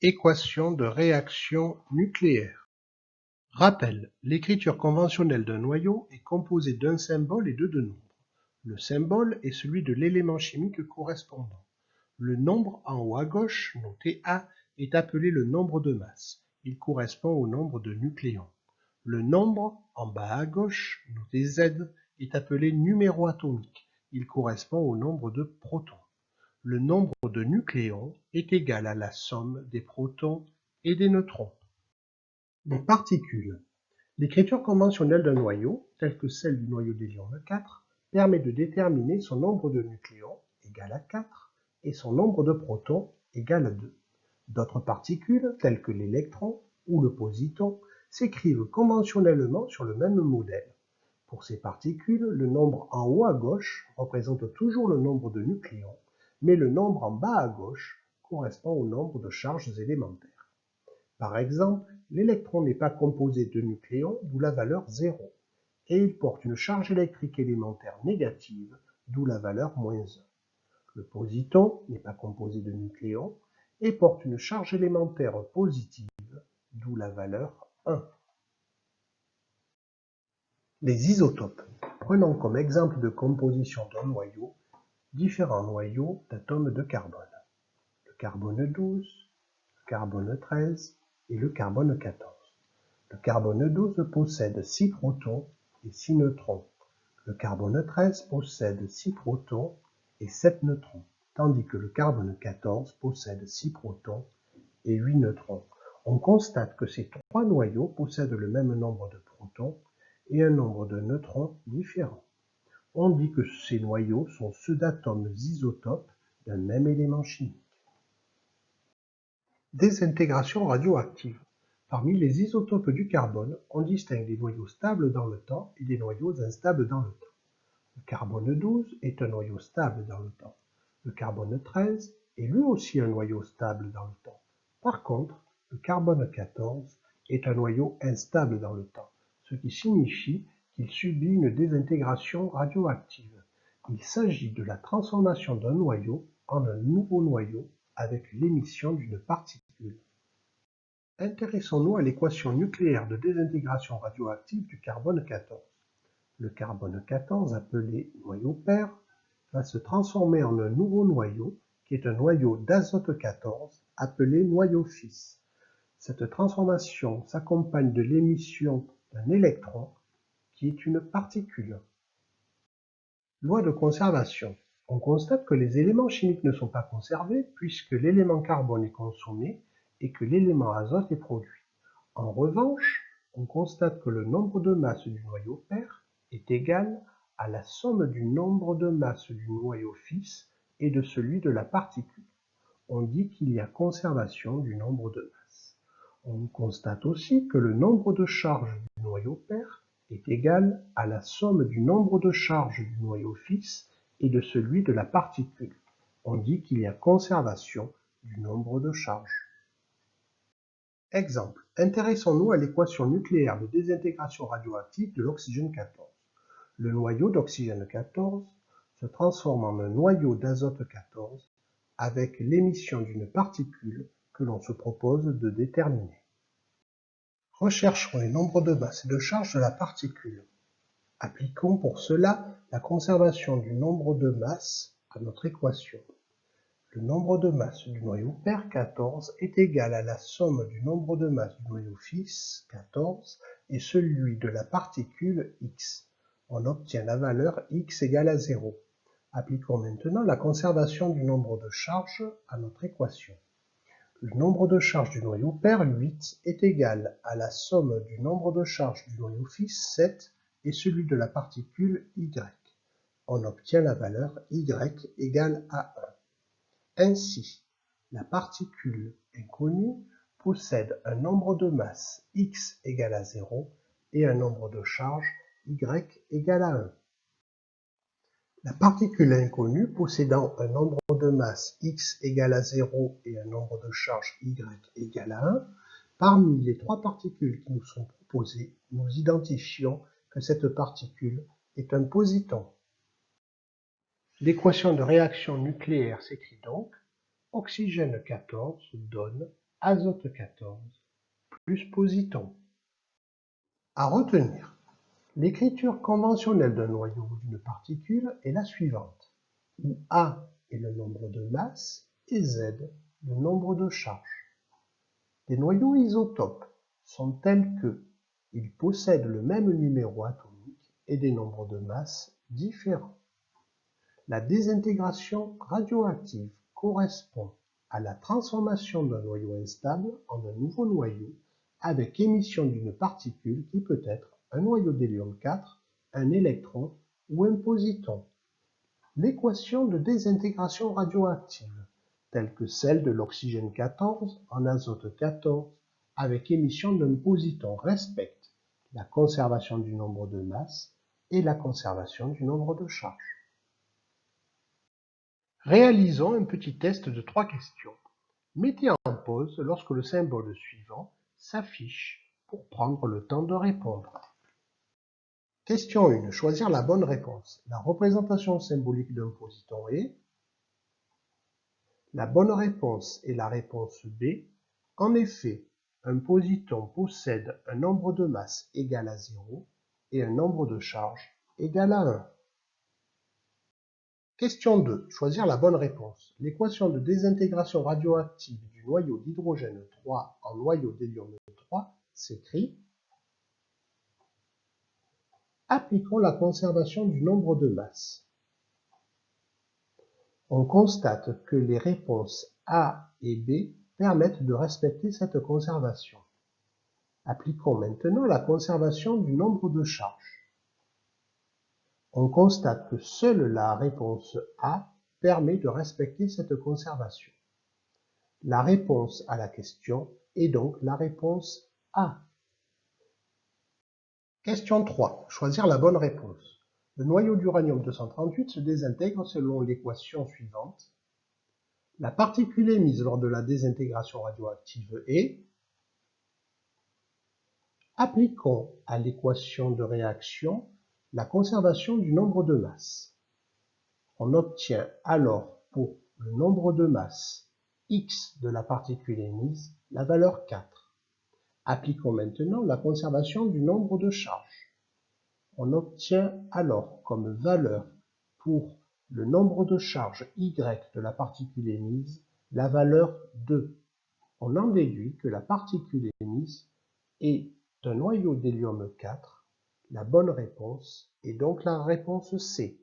Équation de réaction nucléaire. Rappel, l'écriture conventionnelle d'un noyau est composée d'un symbole et de deux nombres. Le symbole est celui de l'élément chimique correspondant. Le nombre en haut à gauche, noté A, est appelé le nombre de masse. Il correspond au nombre de nucléons. Le nombre en bas à gauche, noté Z, est appelé numéro atomique. Il correspond au nombre de protons. Le nombre de nucléons est égal à la somme des protons et des neutrons. Les particules. L'écriture conventionnelle d'un noyau, telle que celle du noyau d'hélium 4, permet de déterminer son nombre de nucléons, égal à 4, et son nombre de protons, égal à 2. D'autres particules, telles que l'électron ou le positon, s'écrivent conventionnellement sur le même modèle. Pour ces particules, le nombre en haut à gauche représente toujours le nombre de nucléons, mais le nombre en bas à gauche correspond au nombre de charges élémentaires. Par exemple, l'électron n'est pas composé de nucléons, d'où la valeur 0, et il porte une charge électrique élémentaire négative, d'où la valeur -1. Le positon n'est pas composé de nucléons et porte une charge élémentaire positive, d'où la valeur 1. Les isotopes. Prenons comme exemple de composition d'un noyau différents noyaux d'atomes de carbone. Le carbone 12, le carbone 13 et le carbone 14. Le carbone 12 possède 6 protons et 6 neutrons. Le carbone 13 possède 6 protons et 7 neutrons, tandis que le carbone 14 possède 6 protons et 8 neutrons. On constate que ces trois noyaux possèdent le même nombre de protons et un nombre de neutrons différents. On dit que ces noyaux sont ceux d'atomes isotopes d'un même élément chimique. Désintégration radioactive. Parmi les isotopes du carbone, on distingue des noyaux stables dans le temps et des noyaux instables dans le temps. Le carbone 12 est un noyau stable dans le temps. Le carbone 13 est lui aussi un noyau stable dans le temps. Par contre, le carbone 14 est un noyau instable dans le temps, ce qui signifie qu'il subit une désintégration radioactive. Il s'agit de la transformation d'un noyau en un nouveau noyau avec l'émission d'une particule. Intéressons-nous à l'équation nucléaire de désintégration radioactive du carbone 14. Le carbone 14, appelé noyau père, va se transformer en un nouveau noyau, qui est un noyau d'azote 14, appelé noyau fils. Cette transformation s'accompagne de l'émission d'un électron, qui est une particule. Loi de conservation. On constate que les éléments chimiques ne sont pas conservés, puisque l'élément carbone est consommé et que l'élément azote est produit. En revanche, on constate que le nombre de masses du noyau père est égal à la somme du nombre de masses du noyau fils et de celui de la particule. On dit qu'il y a conservation du nombre de masses. On constate aussi que le nombre de charges du noyau père est égal à la somme du nombre de charges du noyau fils et de celui de la particule. On dit qu'il y a conservation du nombre de charges. Exemple. Intéressons-nous à l'équation nucléaire de désintégration radioactive de l'oxygène 14. Le noyau d'oxygène 14 se transforme en un noyau d'azote 14 avec l'émission d'une particule que l'on se propose de déterminer. Recherchons les nombres de masse et de charge de la particule. Appliquons pour cela la conservation du nombre de masse à notre équation. Le nombre de masse du noyau père 14 est égal à la somme du nombre de masse du noyau fils 14 et celui de la particule x. On obtient la valeur x égale à 0. Appliquons maintenant la conservation du nombre de charges à notre équation. Le nombre de charges du noyau père 8 est égal à la somme du nombre de charges du noyau fils 7 et celui de la particule y. On obtient la valeur y égale à 1. Ainsi, la particule inconnue possède un nombre de masse x égale à 0 et un nombre de charges y égale à 1. La particule inconnue possédant un nombre de masse x égale à 0 et un nombre de charges y égale à 1, parmi les trois particules qui nous sont proposées, nous identifions que cette particule est un positon. L'équation de réaction nucléaire s'écrit donc oxygène 14 donne azote 14 plus positons. À retenir, l'écriture conventionnelle d'un noyau ou d'une particule est la suivante, où A est le nombre de masses et Z le nombre de charges. Les noyaux isotopes sont tels que ils possèdent le même numéro atomique et des nombres de masse différents. La désintégration radioactive correspond à la transformation d'un noyau instable en un nouveau noyau avec émission d'une particule qui peut être un noyau d'hélium 4, un électron ou un positon. L'équation de désintégration radioactive, telle que celle de l'oxygène 14 en azote 14 avec émission d'un positon, respecte la conservation du nombre de masses et la conservation du nombre de charges. Réalisons un petit test de 3 questions. Mettez en pause lorsque le symbole suivant s'affiche pour prendre le temps de répondre. Question 1. Choisir la bonne réponse. La représentation symbolique d'un positon est... La bonne réponse est la réponse B. En effet, un positon possède un nombre de masse égal à 0 et un nombre de charges égal à 1. Question 2. Choisir la bonne réponse. L'équation de désintégration radioactive du noyau d'hydrogène 3 en noyau d'hélium 3 s'écrit. Appliquons la conservation du nombre de masses. On constate que les réponses A et B permettent de respecter cette conservation. Appliquons maintenant la conservation du nombre de charges. On constate que seule la réponse A permet de respecter cette conservation. La réponse à la question est donc la réponse A. Question 3. Choisir la bonne réponse. Le noyau d'uranium-238 se désintègre selon l'équation suivante. La particule émise lors de la désintégration radioactive est... Appliquons à l'équation de réaction la conservation du nombre de masses. On obtient alors pour le nombre de masses X de la particule émise la valeur 4. Appliquons maintenant la conservation du nombre de charges. On obtient alors comme valeur pour le nombre de charges Y de la particule émise la valeur 2. On en déduit que la particule émise est un noyau d'hélium 4. La bonne réponse est donc la réponse C.